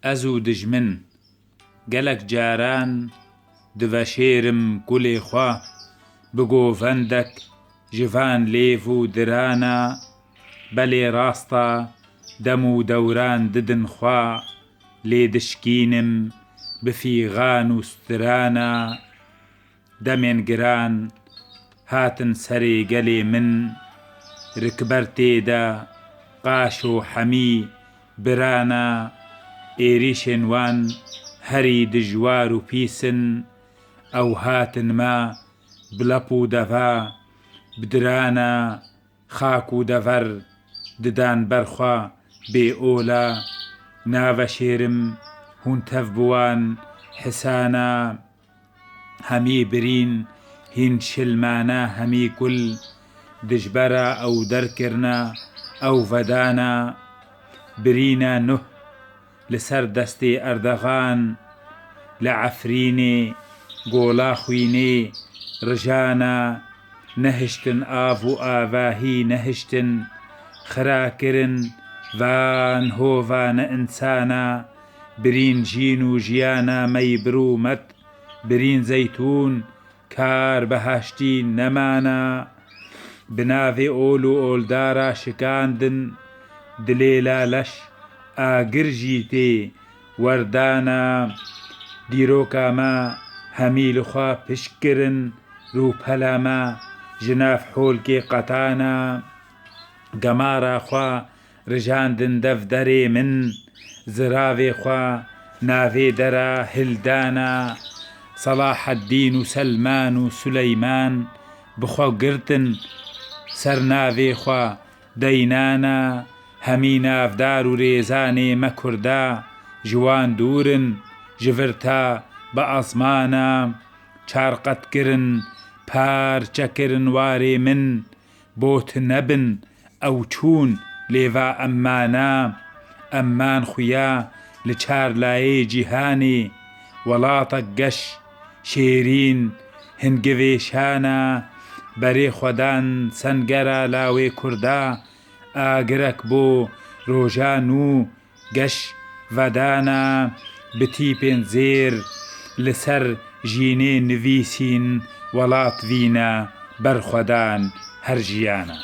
ئەزوو دژمن گەلک جاران دڤەشێرم گوڵێ خوا بگۆڤەندەک ژڤان لێڤ و درانە بەلێ ڕاستە دەم و دەوران ددن خوا لێ دشکینم بفیغان و سترانە دەمێن گران هاتن سەرێ گەلێ من ڕکبەر تێدا قاش و حەمی برانە ئێریشێن وان هەری دژوار و پیسن ئەو هاتنمە بلەپ و دەڤا بدرانە خاک و دەڤەر ددان بەرخوا بێ ئۆلە ناڤەشێرم هون تەڤ بوان حسانە هەمی برین هین شلمانە هەمی گول دژبەرە ئەو دەرکردنە ئەو ڤەدانە برینە نوح لەسەر دەستێ ئەردەغان لە عەفرینێ گۆڵا خوینێ ڕژانە نەهشتن ئاڤ و ئاڤاهی نەهشتن خراکردن ڤان هۆڤانە ئینسانە برین ژین و ژیانە مەی بروومەت برین زەیتون کار بەهاشتی نەمانە بناڤێ ئۆل و ئۆلدارە شکاندن دلێ لالەش ئاگرژی تێ وەردانە دیرۆکامە هەمی لخوا پشکردن ڕووپەلامە ژناف حۆلکێ قەتانە گەمارە خوا ڕژاندن دەڤ دەرێ من زراڤێ خوا ناڤێ دەرە هلدانە سەلاح ئەددین و سەلمان و سولەیمان بخوا گرتن سەر ناڤێ خوا دەینانە هەمی ناڤدار و رێزانێ مە کوردە ژوان دوورن ژڤرتە بە ئەسمانە چارقەتکردن پارچەکردن وارێ من بۆت نەبن ئەو چوون لێڤە ئەمانە ئەممان خویا لە چارلایەی جیهانێ وڵاتە گەش شێرین هنگڤێشانە بەرێ خۆدان سەنگەرە لاوێ کوردە ئاگرەک بۆ ڕۆژان و گەش ڤەدانە بتیپێن زێر لەسەر ژینێ نڤیسین وڵات ڤینە بەرخۆدان هەر ژیانە